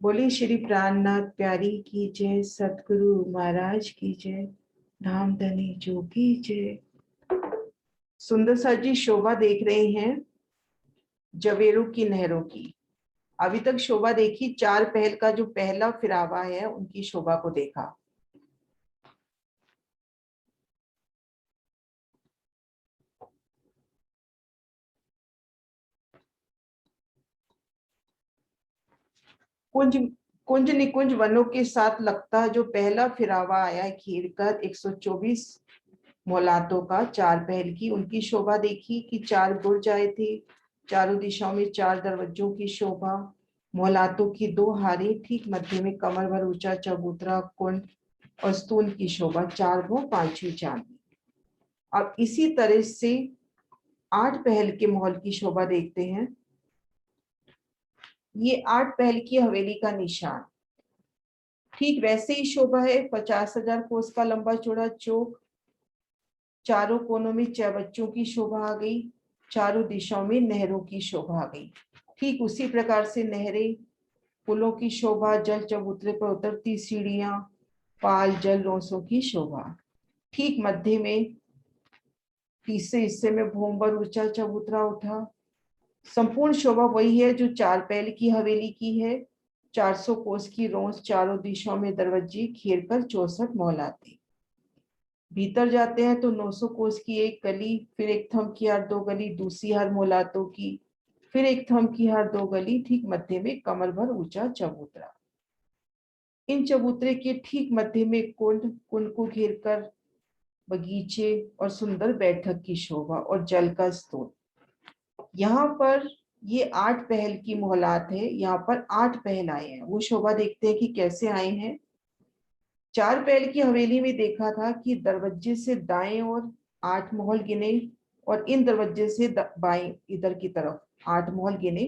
बोली श्री प्राणनाथ प्यारी की जय, सतगुरु महाराज की जय, धाम धनी जो की जय। सुंदर सा जी शोभा देख रहे हैं जवेरों की नहरों की। अभी तक शोभा देखी, चार पहल का जो पहला फिरावा है उनकी शोभा को देखा। कुंज कुंज निकुंज वनों के साथ लगता जो पहला फिरावा आया घेर कर 124 मौलातों का, चार पहल की उनकी शोभा देखी कि चार बुर्ज आए थे, चारों दिशाओं में चार दरवाजों की शोभा, मौलातों की दो हारी, ठीक मध्य में कमर भर ऊंचा चबूतरा कुंड और स्तून की शोभा, चार वो पांचवी चांदी। अब इसी तरह से आठ पहल के महल की शोभा देखते हैं। ये आठ पहल की हवेली का निशान, ठीक वैसे ही शोभा है। 50,000 कोस का लंबा चौड़ा चौक, चारों कोनों में छह बच्चों की शोभा आ गई, चारों दिशाओं में नहरों की शोभा आ गई। ठीक उसी प्रकार से नहरें, पुलों की शोभा, जल चबूतरे पर उतरती सीढ़ियां, पाल जल रोसों की शोभा। ठीक मध्य में तीसरे हिस्से में भोंबर ऊंचा चबूतरा उठा। संपूर्ण शोभा वही है जो चार पहल की हवेली की है। 400 कोस की रोंस, चारों दिशाओं में दरवाजे घेर कर 64 मौलाते। भीतर जाते हैं तो 900 कोस की एक गली, फिर एक थम की हर दो गली, दूसरी हर मौलातों की, फिर एक थम की हर दो गली, ठीक मध्य में कमर भर ऊंचा चबूतरा। इन चबूतरे के ठीक मध्य में कुंड, कुंड को घेर कर बगीचे और सुंदर बैठक की शोभा और जल का स्रोत। यहाँ पर ये आठ पहल की मोहलात है, यहाँ पर आठ पहल आए हैं। वो शोभा देखते हैं कि कैसे आए हैं। चार पहल की हवेली में देखा था कि दरवाजे से दाएं और आठ महल गिने और इन दरवाजे से बाएं इधर की तरफ आठ महल गिने।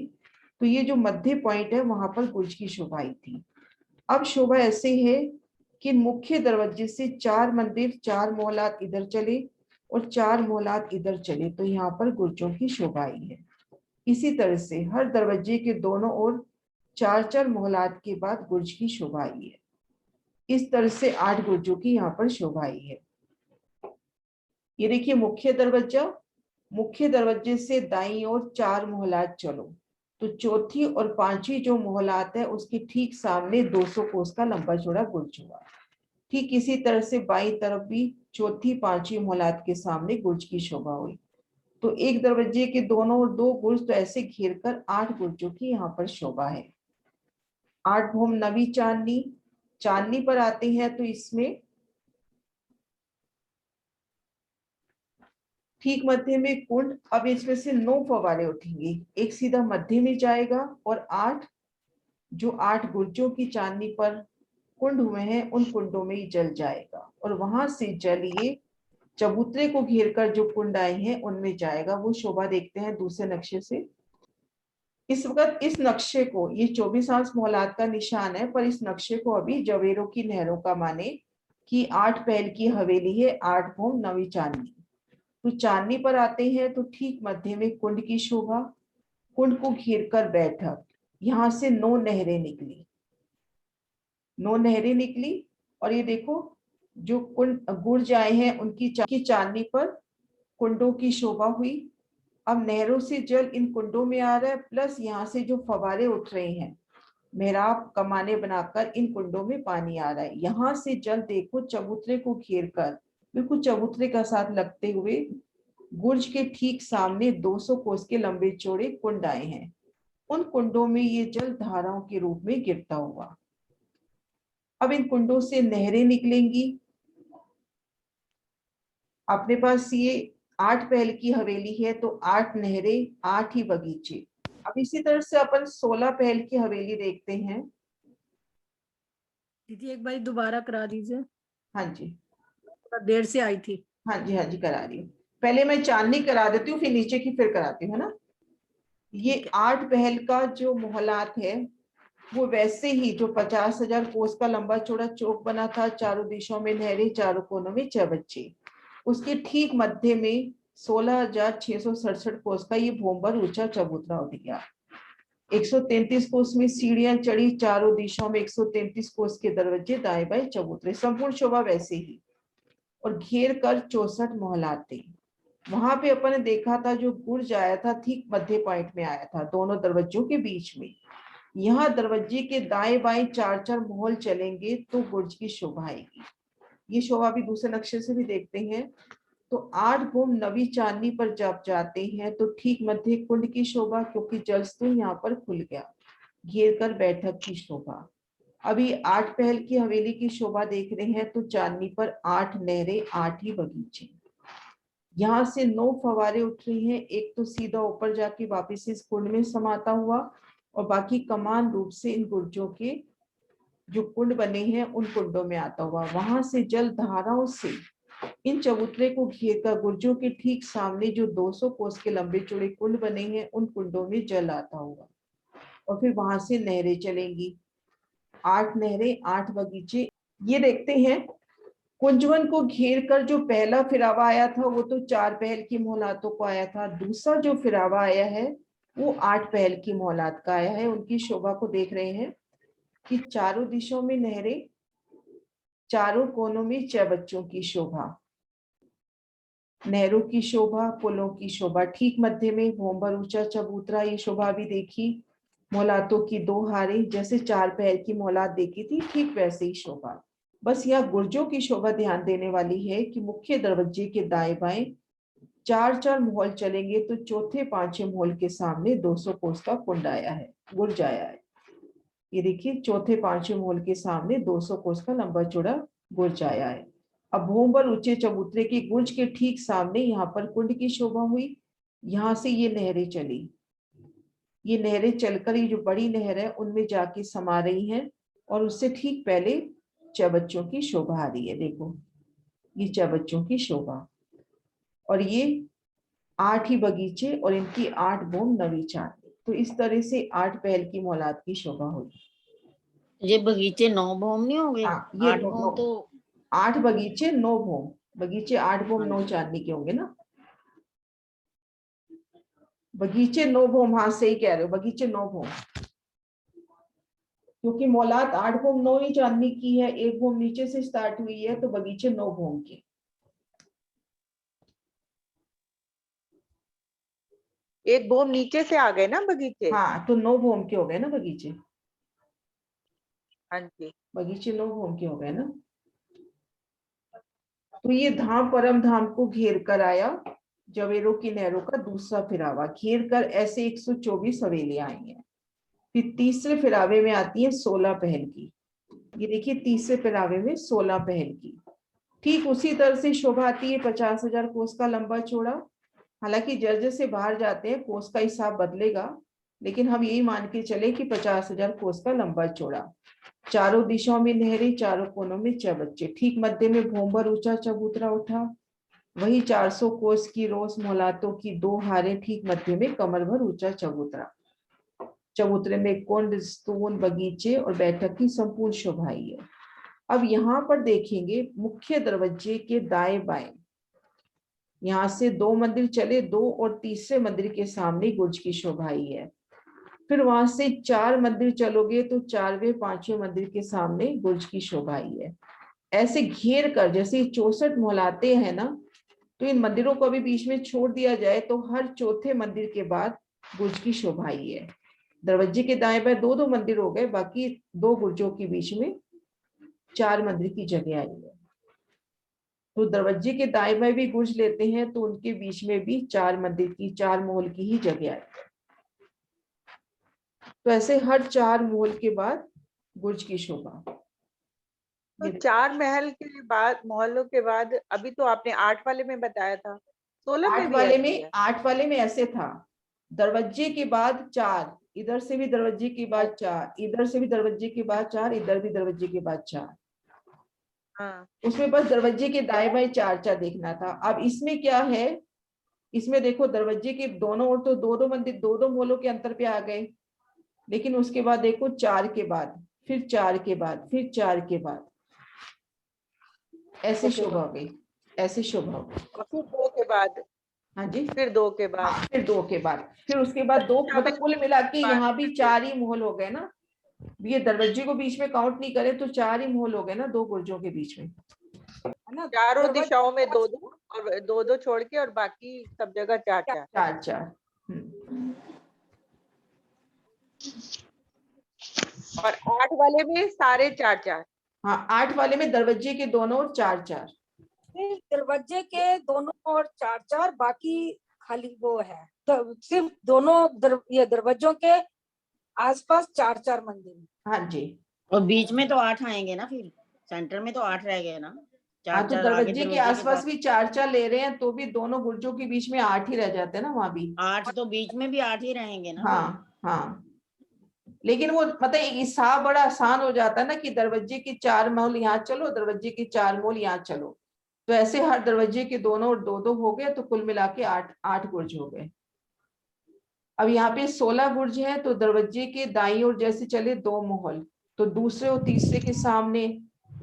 तो ये जो मध्य पॉइंट है वहां पर गुर्ज की शोभा आई थी। अब शोभा ऐसे है कि मुख्य दरवाजे से चार मंदिर, चार मोहलात इधर चले और चार मोहलात इधर चले, तो यहाँ पर गुर्जों की शोभा आई है। इसी तरह से हर दरवाजे के दोनों ओर चार चार मोहलात के बाद गुर्ज की शोभा आई है। इस तरह से आठ गुर्जों की यहाँ पर शोभा आई है। ये देखिए मुख्य दरवाजा, मुख्य दरवाजे से दाईं ओर चार मोहलात चलो, तो चौथी और पांचवी जो मोहलात है उसके ठीक सामने 200 कोस का लंबा चौड़ा गुर्ज हुआ। ठीक इसी तरह से बाईं तरफ भी चौथी पांचवी मोहलात के सामने गुर्ज की शोभा हुई। तो एक दरवाजे के दोनों ओर दो गुर्ज, तो ऐसे घेर कर आठ गुर्जों की यहाँ पर शोभा है। आठ भूम नवी चांदनी, चांदनी पर आते हैं तो इसमें ठीक मध्य में कुंड। अब इसमें से 9 फवारे उठेंगे, एक सीधा मध्य में जाएगा और आठ जो आठ गुर्जों की चांदनी पर कुंड हुए हैं उन कुंडों में ही जल जाएगा और वहां से जल ये चबूतरे को घेर कर जो कुंड आए हैं उनमें जाएगा। वो शोभा देखते हैं दूसरे नक्शे से। इस वक्त इस नक्शे को, ये 24 आंस मोहलात का निशान है, पर इस नक्शे को अभी जवेरों की नहरों का माने कि आठ पहल की हवेली है, आठ भोम नवी चांदनी। तो चांदनी पर आते हैं तो ठीक मध्य में कुंड की शोभा, कुंड को घेर कर बैठक, यहां से 9 नहरें निकली, 9 नहरें निकली। और ये देखो जो कुंड गुर्ज आए हैं उनकी चांदनी पर कुंडों की शोभा हुई। अब नहरों से जल इन कुंडों में आ रहा है, प्लस यहाँ से जो फवारे उठ रहे हैं, मेहराब कमाने बनाकर इन कुंडों में पानी आ रहा है। यहाँ से जल देखो चबूतरे को घेर कर बिल्कुल चबूतरे का साथ लगते हुए गुर्ज के ठीक सामने 200 कोस के लंबे चौड़े कुंड आए हैं। उन कुंडों में ये जल धाराओं के रूप में गिरता हुआ। अब इन कुंडों से नहरें निकलेंगी। अपने पास ये आठ पहल की हवेली है तो आठ नहरें, आठ ही बगीचे। अब इसी तरह से अपन 16 पहल की हवेली देखते हैं। दीदी एक बार दोबारा करा दीजिए, हाँ जी, थोड़ा देर से आई थी। हाँ जी, हाँ जी, करा रही हूँ। पहले मैं चांदनी करा देती हूँ, फिर नीचे की फिर कराती हूँ, है ना। ये ठीक है। आठ पहल का जो मोहलात है वो वैसे ही जो 50,000 कोस का लंबा चौड़ा चौक बना था, चारों दिशाओं में नहरें, चारों कोनों में चबच्चे, उसके ठीक मध्य में 16,667 कोस का ये भोंबर ऊंचा चबूतरा उठ गया। 133 कोस में सीढ़ियां चढ़ी, चारों दिशाओं में 133 कोस के दरवाजे, दाएं बाएं चबूतरे, संपूर्ण शोभा वैसे ही। और घेर कर 64 मोहलाते। वहां पे अपन ने देखा था जो गुर्ज आया था ठीक मध्य पॉइंट में आया था, दोनों दरवाजों के बीच में। यहाँ दरवाजे के दाएं बाएं 4-4 मोहल चलेंगे तो गुर्ज की शोभा आएगी। ये शोभा भी दूसरे नक्शे से भी देखते हैं। तो 8 भूम नवी चांदनी पर जब जाते हैं तो ठीक मध्य कुंड की शोभा, क्योंकि जलस्तूल यहाँ पर खुल गया। घेर कर बैठक की शोभा। अभी 8 पहल की हवेली की शोभा देख रहे हैं तो चांदनी पर 8 नहरें, 8 ही बगीचे। यहाँ से 9 फवारे उठ रही हैं, एक तो सीधा ऊपर जाके वापिस इस कुंड में समाता हुआ, और बाकी कमान रूप से इन गुर्जों के जो कुंड बने हैं उन कुंडों में आता हुआ। वहां से जल धाराओं से इन चबूतरे को घेर कर गुर्जों के ठीक सामने जो 200 कोस के लंबे चौड़े कुंड बने हैं उन कुंडों में जल आता होगा, और फिर वहां से नहरें चलेंगी। 8 नहरें, 8 बगीचे। ये देखते हैं कुंजवन को घेर कर जो पहला फिरावा आया था वो तो 4 पहल की मोहलातों को आया था। दूसरा जो फिरावा आया है वो 8 पहल की मोहलात का आया है। उनकी शोभा को देख रहे हैं कि चारों दिशाओं में नहरें, चारों कोनों में चबच्चों की शोभा, नहरों की शोभा, पुलों की शोभा। ठीक मध्य में भोंबर ऊंचा चबूतरा, ये शोभा भी देखी। मोहलातों की 2 हारें, जैसे 4 पहल की मोहलात देखी थी ठीक वैसे ही शोभा। बस यहाँ गुर्जों की शोभा ध्यान देने वाली है कि मुख्य दरवाजे के दाएं बाएं 4-4 मोहल चलेंगे तो चौथे 5वें मोहल के सामने 200 कोस का कुंड आया है, गुर्ज आया है। ये देखिए चौथे 5वें मोहल के सामने 200 कोस का लंबा चौड़ा गुर्ज आया है। अब भूमबर ऊंचे चबूतरे के गुर्ज के ठीक सामने यहाँ पर कुंड की शोभा हुई। यहाँ से ये नहरें चली, ये नहरें चलकर ये जो बड़ी नहर है उनमें जाके समा रही हैं, और उससे ठीक पहले चबच्चों की शोभा आ रही है। देखो ये चबच्चों की शोभा, और ये 8 ही बगीचे और इनकी 8 बूम नवी चांदनी। तो इस तरह से 8 पहल की मोहलात की शोभा हुई। ये बगीचे 9 भूम नहीं होंगे? हाँ, ये 8 भूम तो 8 बगीचे 9 भूम, बगीचे 8 भूम 9 चांदनी के होंगे ना। बगीचे 9 भूम, हाँ सही कह रहे हो, बगीचे 9 भूम, क्योंकि मोहलात 8 भूम 9 ही चांदनी की है, 1 भूम नीचे से स्टार्ट हुई है, तो बगीचे 9 भूम की। एक भूम नीचे से आ गए ना बगीचे। हाँ, तो 9 भूम के हो गए ना बगीचे। हाँ जी, बगीचे 9 भूम के हो गए ना। तो ये धाम परम धाम को घेर कर आया, जवेरों की नहरों का दूसरा फिरावा। घेर कर ऐसे 124 हवेलियां आई हैं। फिर तीसरे फिरावे में आती है 16 पहल की। ये देखिए तीसरे फिरावे में 16 पहल की। ठीक उसी तरह से शोभा आती है 50,000 कोस का लंबा चौड़ा। हालांकि जर्जर से बाहर जाते हैं कोस का हिसाब बदलेगा, लेकिन हम यही मान के चले कि 50,000 कोस का लंबा चौड़ा। चारों दिशाओं में नहरें, चारों कोनों में चबच्चे। ठीक मध्य में भोंबर ऊंचा चबूतरा उठा। वही 400 कोस की रोस मोहलातों की 2 हारें, ठीक मध्य में कमर भर ऊंचा चबूतरा। चबूतरे में कुंड, स्तून, बगीचे और बैठक की संपूर्ण शोभा है। अब यहाँ पर देखेंगे मुख्य दरवाजे के दाएं बाएं, यहाँ से 2 मंदिर चले, 2 और तीसरे मंदिर के सामने गुर्ज की शोभा है। फिर वहां से 4 मंदिर चलोगे तो 4वें 5वें मंदिर के सामने गुर्ज की शोभा है। ऐसे घेर कर, जैसे 64 मोहलाते हैं ना, तो इन मंदिरों को अभी बीच में छोड़ दिया जाए तो हर चौथे मंदिर के बाद गुर्ज की शोभा है। दरवाजे के दाएं बाएं 2-2 मंदिर हो गए, बाकी 2 गुर्जों के बीच में 4 मंदिर की जगह आई है। तो दरवाजे के दाएं बाएं भी गुर्ज लेते हैं तो उनके बीच में भी 4 मंदिर की, 4 मोहल की ही जगह आई है। तो ऐसे हर 4 मोहल के बाद गुर्ज की शोभा। तो 4 महल के बाद, मोहल्लों के बाद, अभी तो आपने 8 वाले में बताया था, 16 में 8 भी वाले ऐसे में है? 8 वाले में ऐसे था, दरवाजे के बाद 4, इधर से भी दरवाजे के बाद 4, इधर से भी दरवाजे के बाद 4, इधर भी दरवाजे के बाद 4। हाँ, उसमें बस दरवाजे के दाएं बाएं 4-4 देखना था। अब इसमें क्या है, इसमें देखो दरवाजे के दोनों ओर तो 2-2 मंदिर 2-2 मोहल्लों के अंतर पे आ गए, लेकिन उसके बाद देखो 4 के बाद, फिर 4 के बाद, फिर 4 के बाद, ऐसे शोभा हो गई, ऐसे शोभा हो गई। और फिर 2 के बाद हाँ जी, फिर 2 के बाद। हाँ, फिर 2 के बाद, फिर उसके बाद 2, मतलब कुल मिला के यहाँ भी 4 ही मोहल हो गए ना। ये दरवाजे को बीच में काउंट नहीं करे तो 4 ही मोहल हो गए ना 2 बुर्जों के बीच में, है ना। चारों दिशाओं में 2-2 और 2-2 छोड़ के, और बाकी सब जगह 4-4। 4-4। और 8 वाले में सारे 4-4। हाँ, 8 वाले में दरवाजे के दोनों ओर 4-4। दरवाजे के दोनों ओर 4-4, बाकी खाली वो है तो सिर्फ दोनों ये दरवाजों के आसपास 4-4 मंदिर। हाँ जी, और बीच में तो 8 आएंगे ना, फिर सेंटर में तो 8 रह गए ना। हाँ, तो 4-4 आगे दरवाजे के आसपास पास। भी 4-4 ले रहे हैं तो भी दोनों बुर्जों के बीच में 8 ही रह जाते हैं ना वहां भी। 8 तो बीच में भी 8 ही रहेंगे ना। हाँ हाँ, लेकिन वो मतलब हिसाब बड़ा आसान हो जाता है ना कि दरवाजे के 4 मोल यहाँ चलो, दरवाजे के 4 मोल यहाँ चलो, तो ऐसे हर दरवाजे के दोनों और 2-2 हो गए, तो कुल मिला के 8 बुर्ज हो गए। अब यहाँ पे 16 बुर्ज है, तो दरवाजे के दाईं ओर जैसे चले 2 मोहल, तो दूसरे और तीसरे के सामने,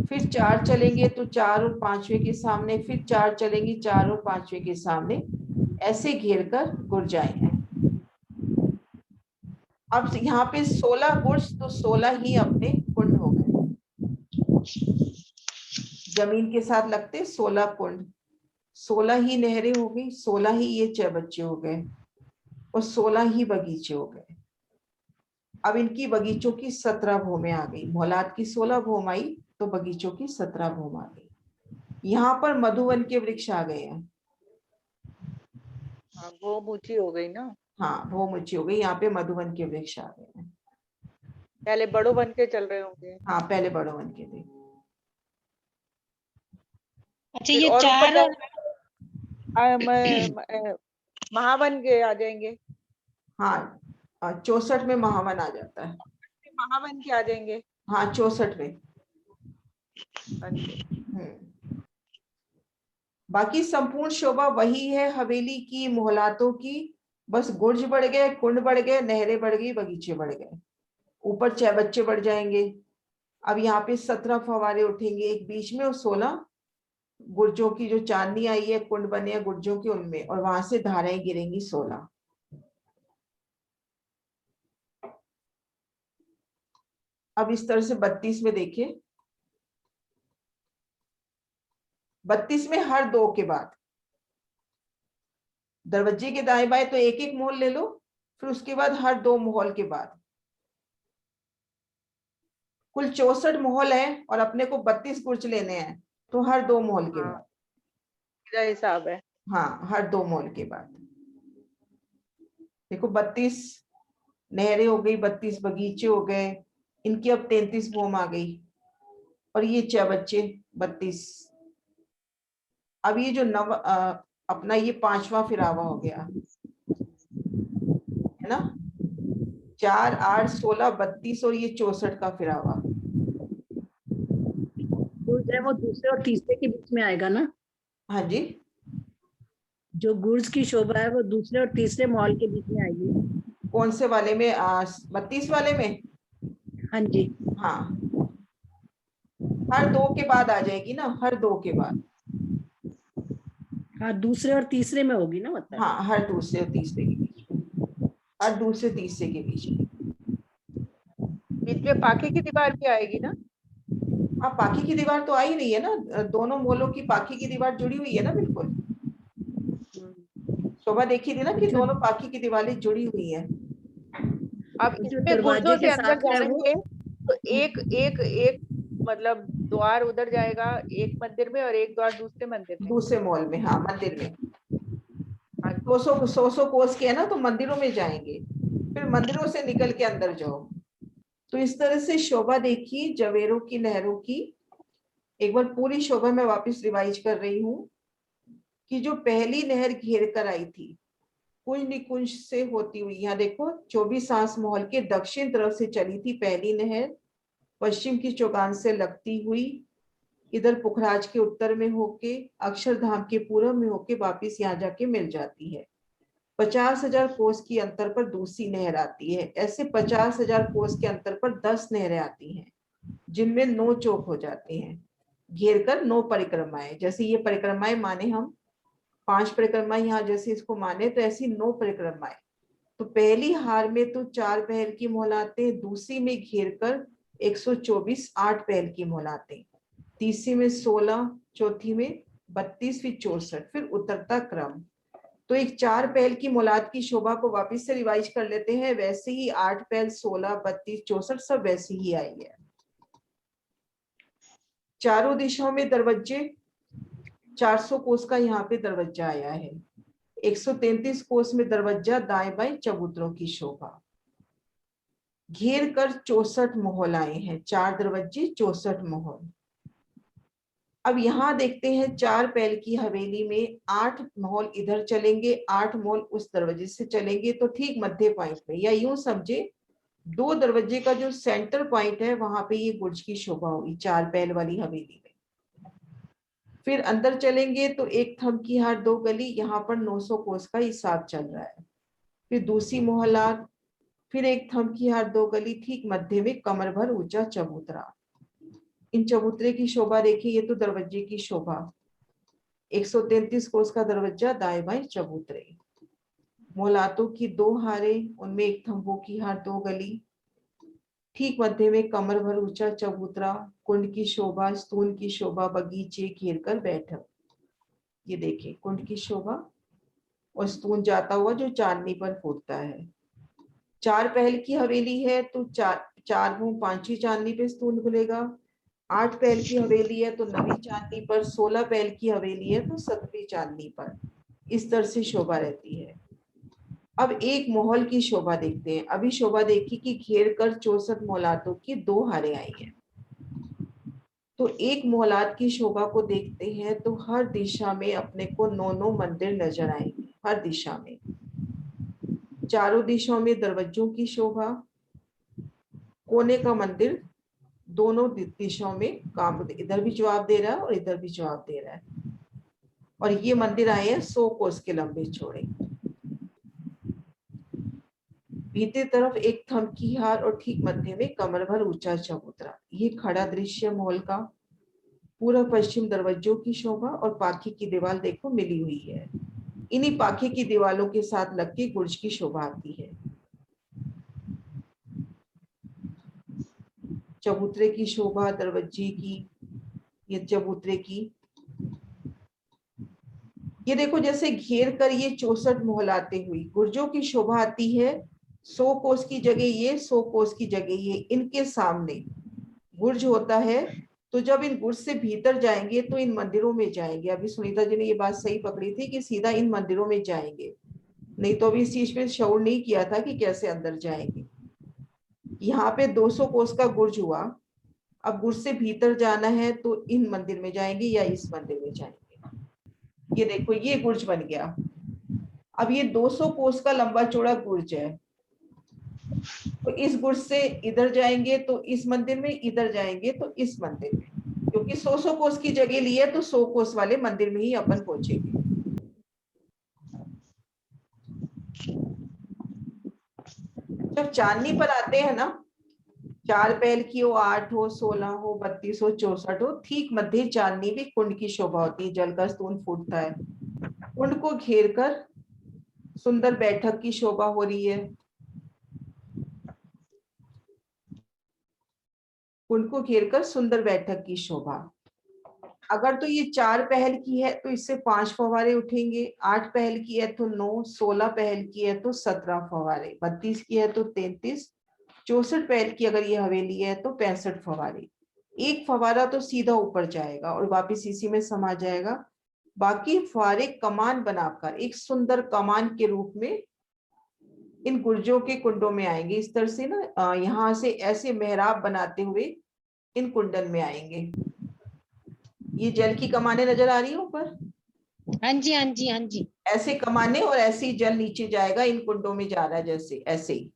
फिर 4 चलेंगे तो 4 और 5वें के सामने, फिर 4 चलेंगे 4 और 5वें के सामने, ऐसे घेर कर गुरजाएं हैं। अब यहाँ पे 16 बुर्ज, तो 16 ही अपने कुंड हो गए, जमीन के साथ लगते 16 कुंड, 16 ही नहरें हो गई, 16 ही ये चौबच्चे हो गए, और 16 ही बगीचे हो गए। अब इनकी बगीचों की 17 भूमें आ गई, मोहलात की 16 भूम आई, तो बगीचों की 17 भूम आ गई। यहाँ पर मधुवन के वृक्ष आ गए हैं। वो ऊंची हो गई ना। हाँ, भूम ऊंची हो गई, यहाँ पे मधुवन के वृक्ष आ गए हैं। पहले बड़ों बन के चल रहे होंगे। हाँ, पहले बड़ों वन के थे। अच्छा, फिर ये और ऊपर 4 महावन के आ जाएंगे। हाँ, 64 में महावन आ जाता है। महावन के आ जाएंगे। हाँ, 64 में। अच्छा। बाकी संपूर्ण शोभा वही है हवेली की, मोहलातों की, बस गुर्ज बढ़ गए, कुंड बढ़ गए, नहरें बढ़ गई, बगीचे बढ़ गए, ऊपर चौबच्चे बढ़ जाएंगे। अब यहाँ पे 17 फवारे उठेंगे एक बीच में, और 16 गुर्जों की जो चांदनी आई है, कुंड बने हैं गुर्जों के उनमें, और वहां से धाराएं गिरेंगी 16। अब इस तरह से 32 में देखिए, 32 में हर 2 के बाद दरवाजे के दाएं बाएं तो एक एक मोहल ले लो, फिर उसके बाद हर 2 मोहल के बाद, कुल 64 मोहल है और अपने को 32 गुर्ज लेने हैं, तो हर 2 मोहल के बाद। मेरा हिसाब है। हाँ, हर 2 मोहल के बाद देखो, 32 नहरें हो गई, 32 बगीचे हो गए, इनकी अब 33 भूम आ गई, और ये चौबच्चे 32। अब ये जो अपना ये 5वां फिरावा हो गया है ना, 4, 8, 16, 32 और ये 64 का फिरावा। गुर्ज है वो दूसरे और तीसरे के बीच में आएगा ना। हाँ जी, जो गुर्ज की शोभा है वो दूसरे और तीसरे महल के बीच में आएगी। कौन से वाले में? 32 वाले में। हाँ जी, हाँ, हर 2 के बाद आ जाएगी ना, हर 2 के बाद। हाँ, दूसरे और तीसरे में होगी ना, मतलब। हाँ, हर दूसरे और तीसरे के बीच में, हर दूसरे तीसरे के बीच में। बीच में पाखे की दीवार भी आएगी ना। हाँ, पाखी की दीवार तो आ ही रही है ना, दोनों मोलों की पाखी की दीवार जुड़ी हुई है ना, बिल्कुल। शोभा देखी थी ना कि दोनों पाखी की दीवारें जुड़ी हुई है। अब जो इसमें दरवाजे बुर्जों से के अंदर साथ है वो, जाएंगे तो एक एक एक मतलब द्वार उधर जाएगा एक मंदिर में, और एक द्वार दूसरे मंदिर में। दूसरे मॉल में, हाँ, मंदिर में। हाँ, 200 कोस के है ना, तो मंदिरों में जाएंगे, फिर मंदिरों से निकल के अंदर जाओ। तो इस तरह से शोभा देखी जवेरों की, नहरों की। एक बार पूरी शोभा में वापस रिवाइज कर रही हूँ कि जो पहली नहर घेर कर आई थी कुंज निकुंज से होती हुई, यहाँ देखो 24 आंस महल के दक्षिण तरफ से चली थी पहली नहर, पश्चिम की चौगान से लगती हुई, इधर पुखराज के उत्तर में होके, अक्षरधाम के पूर्व में होके वापिस यहाँ जाके मिल जाती है। 50,000 कोस की अंतर पर दूसरी नहर आती है। ऐसे 50,000 कोस के अंतर पर 10 नहरें आती हैं, जिनमें 9 चौक हो जाते हैं, घेर कर 9 परिक्रमाएं। जैसे ये परिक्रमाएं माने हम 5 परिक्रमा यहाँ जैसे इसको माने तो ऐसी 9 परिक्रमाएं। तो पहली हार में तो 4 पहल की मोहलातें, दूसरी में घेर कर 124 8 पहल की मोहलातें, तीसरी में 16, चौथी में 32, फिर 64, फिर उतरता क्रम। तो एक 4 पहल की मोलात की शोभा को वापस से रिवाइज कर लेते हैं। वैसे ही 8 पहल, 16, 32, 64 सब वैसे ही आई है। चारों दिशाओं में दरवाजे, 400 कोस का यहाँ पे दरवाजा आया है। 133 कोस में दरवाजा, दाएं बाएं चबूतरों की शोभा। घेर कर 64 मोहल आए हैं, 4 दरवाजे 64 मोहल। अब यहाँ देखते हैं 4 पहल की हवेली में 8 मोहल इधर चलेंगे, 8 मोहल उस दरवाजे से चलेंगे, तो ठीक मध्य पॉइंट पे, या यूं समझे 2 दरवाजे का जो सेंटर पॉइंट है वहां पे ये गुर्ज की शोभा होगी 4 पहल वाली हवेली में। फिर अंदर चलेंगे तो एक थम की हार 2 गली, यहाँ पर 900 कोस का हिसाब चल रहा है। फिर दूसरी मोहलात, फिर एक थम की हार 2 गली, ठीक मध्य में कमर भर ऊंचा चबूतरा। इन चबूतरे की शोभा देखिए, ये तो दरवाजे की शोभा। 133 कोस का दरवाजा, दाएं बाएं चबूतरे। मोहलातों की 2 हारें, उनमें एक थंबों की हार 2 गली, ठीक मध्य में कमर भर ऊंचा चबूतरा। कुंड की शोभा, स्तून की शोभा, बगीचे घेर कर बैठक। ये देखिए कुंड की शोभा और स्तून जाता हुआ जो चांदनी पर फूटता है। 4 पहल की हवेली है तो 4 मुंह 5वीं चांदनी पे स्तून खुलेगा। 8 पहल की हवेली है तो 9वीं चांदनी पर, 16 पहल की हवेली है तो 7वीं चांदनी पर। इस तरह से शोभा रहती है। अब एक मोहल की शोभा देखते हैं। अभी शोभा देखी कि घेर कर 64 मोहलातों की 2 हारें आई हैं। तो एक मोहलात की शोभा को देखते हैं तो हर दिशा में अपने को 9 मंदिर नजर आएंगे, हर दिशा में। चारों दिशाओं में दरवाजों की शोभा, कोने का मंदिर दोनों दिशाओं में काम, इधर भी जवाब दे रहा है और इधर भी जवाब दे रहा है। और ये मंदिर आए हैं 100 कोस के लंबे चौड़े। भीतर तरफ एक थम की हार और ठीक मध्य में कमर भर ऊंचा चबूतरा। ये खड़ा दृश्य मॉल का। पूर्व पश्चिम दरवाजों की शोभा और पाखी की दीवार देखो मिली हुई है। इन्हीं पाखी की दीवारों के साथ लग के गुर्ज की शोभा आती है। चबूतरे की शोभा, दरवाजे की, ये चबूतरे की, ये देखो जैसे घेर कर ये 64 मोहलाते हुई गुर्जों की शोभा आती है। 100 कोस की जगह ये, 100 कोस की जगह ये, इनके सामने गुर्ज होता है। तो जब इन गुर्ज से भीतर जाएंगे तो इन मंदिरों में जाएंगे। अभी सुनीता जी ने ये बात सही पकड़ी थी कि सीधा इन मंदिरों में जाएंगे, नहीं तो अभी इस चीज पे शौर नहीं किया था कि कैसे अंदर जाएंगे। यहाँ पे 200 कोस का गुर्ज हुआ। अब गुर्ज से भीतर जाना है तो इन मंदिर में जाएंगे या इस मंदिर में जाएंगे। ये देखो ये गुर्ज बन गया। अब ये 200 कोस का लंबा चौड़ा गुर्ज है, तो इस गुर्ज से इधर जाएंगे तो इस मंदिर में, इधर जाएंगे तो इस मंदिर में, क्योंकि 100 कोस की जगह ली है तो 100 कोस वाले मंदिर में ही अपन पहुंचेंगे। जब चांदनी पर आते हैं ना, 4 पहल की हो, 8 हो, 16 हो, 32 हो, 64 हो, ठीक मध्य चांदनी भी कुंड की शोभा होती है। जल का स्तून फूटता है। कुंड को घेर कर सुंदर बैठक की शोभा हो रही है। कुंड को घेर कर सुंदर बैठक की शोभा। अगर तो ये 4 पहल की है तो इससे 5 फव्वारे उठेंगे। 8 पहल की है तो 9, 16 पहल की है तो 17 फव्वारे, 32 की है तो 33, 64 पहल की अगर ये हवेली है तो 65 फव्वारे। एक फव्वारा तो सीधा ऊपर जाएगा और वापिस इसी में समा जाएगा। बाकी फव्वारे कमान बनाकर एक सुंदर कमान के रूप में इन गुर्जों के कुंडों में आएंगे। इस तरह से ना यहाँ से ऐसे मेहराब बनाते हुए इन कुंडन में आएंगे। ये जल की कमाने नजर आ रही है ऊपर? हाँ जी हाँ जी हाँ जी। ऐसे कमाने और ऐसे ही जल नीचे जाएगा, इन कुंडों में जा रहा है जैसे, ऐसे ही।